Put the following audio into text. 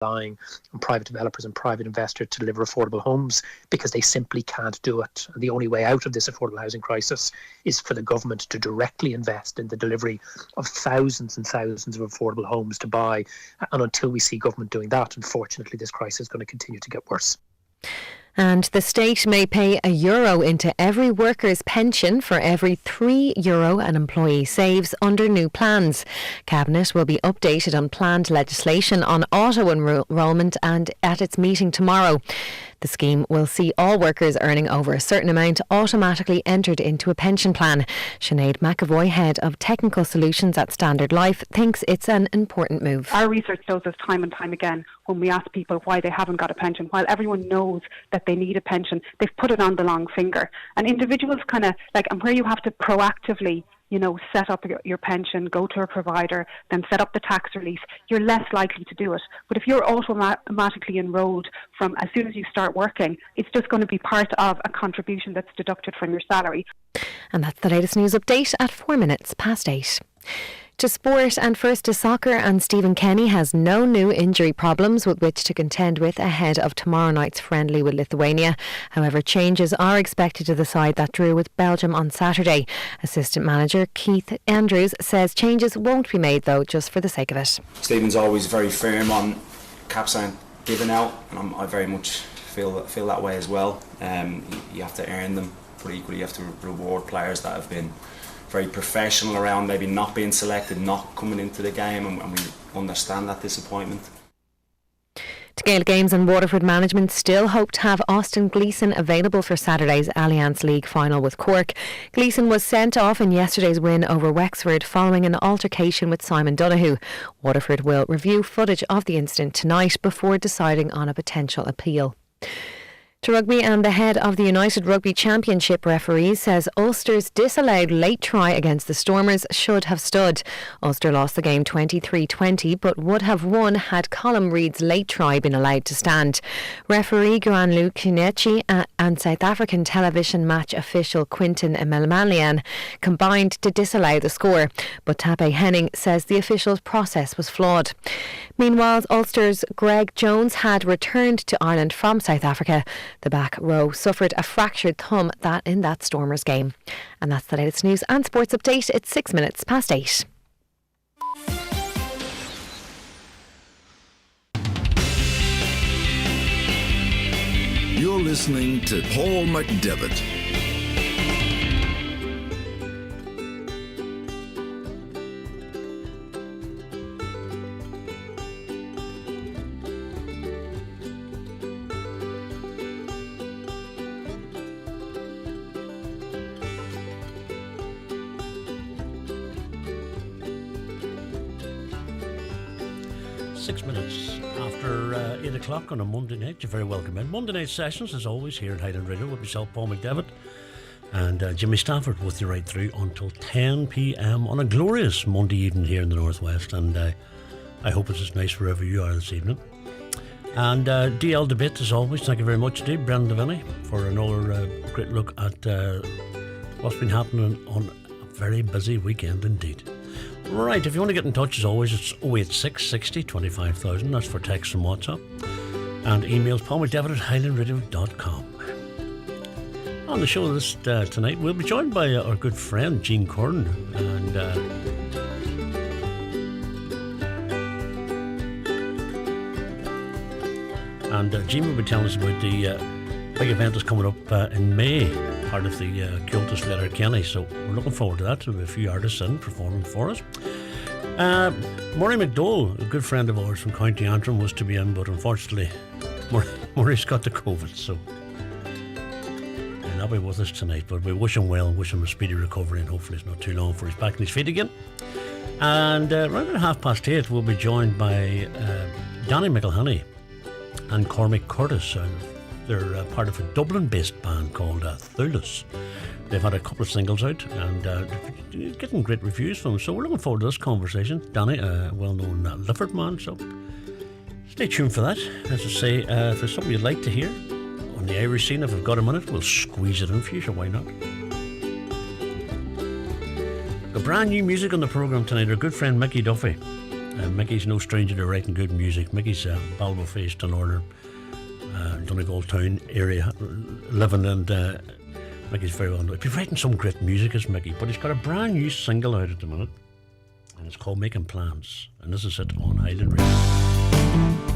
relying on private developers and private investors to deliver affordable homes, because they simply can't do it. And the only way out of this affordable housing crisis is for the government to directly invest in the delivery of thousands and thousands of affordable homes to buy. And until we see government doing that, unfortunately, this crisis is going to continue to get worse. And the state may pay €1 into every worker's pension for every €3 an employee saves under new plans. Cabinet will be updated on planned legislation on auto enrolment and at its meeting tomorrow. The scheme will see all workers earning over a certain amount automatically entered into a pension plan. Sinead McAvoy, Head of Technical Solutions at Standard Life, thinks it's an important move. Our research shows us time and time again, when we ask people why they haven't got a pension, while everyone knows that they need a pension, they've put it on the long finger. And individuals and where you have to proactively set up your pension, go to a provider, then set up the tax relief, you're less likely to do it. But if you're automatically enrolled from as soon as you start working, it's just going to be part of a contribution that's deducted from your salary. And that's the latest news update at 8:04. To sport, and first to soccer, and Stephen Kenny has no new injury problems with which to contend with ahead of tomorrow night's friendly with Lithuania. However, changes are expected to the side that drew with Belgium on Saturday. Assistant manager Keith Andrews says changes won't be made though, just for the sake of it. Stephen's always very firm on caps aren't given out, and I very much feel that way as well. You have to earn them, but equally you have to reward players that have been very professional around maybe not being selected, not coming into the game, and we understand that disappointment. To Gaelic Games and Waterford management still hope to have Austin Gleeson available for Saturday's Allianz League final with Cork. Gleeson was sent off in yesterday's win over Wexford following an altercation with Simon Donoghue. Waterford will review footage of the incident tonight before deciding on a potential appeal. To rugby, and the head of the United Rugby Championship referees says Ulster's disallowed late try against the Stormers should have stood. Ulster lost the game 23-20 but would have won had Colm Reid's late try been allowed to stand. Referee Guanlu Kinechi and South African television match official Quinton Emelmalian combined to disallow the score, but Tape Henning says the official's process was flawed. Meanwhile, Ulster's Greg Jones had returned to Ireland from South Africa. The back row suffered a fractured thumb in that Stormers game. And that's the latest news and sports update. It's 8:06. You're listening to Paul McDevitt. After 8 o'clock on a Monday night, you're very welcome in. Monday night sessions, as always, here at Highland Radio with myself, Paul McDevitt, and Jimmy Stafford with you right through until 10 p.m. on a glorious Monday evening here in the Northwest. And I hope it's as nice wherever you are this evening. And DL Debate, as always, thank you very much indeed, Brendan Devaney, for another great look at what's been happening on a very busy weekend indeed. Right, if you want to get in touch, as always, it's 086 60 25,000. That's for text and WhatsApp. And emails paulmcdevitt@highlandradio.com. On the show this tonight, we'll be joined by our good friend Jean Curran. And Jean will be telling us about the big event that's coming up in May, part of the Cultus Letterkenny. So we're looking forward to that. There'll be a few artists in performing for us. Murray McDowell, a good friend of ours from County Antrim, was to be in, but unfortunately Murray's got the COVID, so he'll not be with us tonight. But we wish him well, wish him a speedy recovery, and hopefully it's not too long before he's back on his feet again. And around at 8:30 we'll be joined by Danny McElhenney and Cormac Curtis. They're part of a Dublin-based band called Thulus. They've had a couple of singles out and getting great reviews from them. So we're looking forward to this conversation. Danny, a well-known Lifford man, so stay tuned for that. As I say, if there's something you'd like to hear on the Irish scene, if we've got a minute, we'll squeeze it in for you, so why not? Got brand new music on the programme tonight. Our good friend Mickey Duffy Mickey's no stranger to writing good music. Mickey's Balboface, Northern, Donegal Town area living, and Mickey's very well known. He's writing some great music, is Mickey, but he's got a brand new single out at the minute, and it's called Making Plans, and this is it on Highland Radio.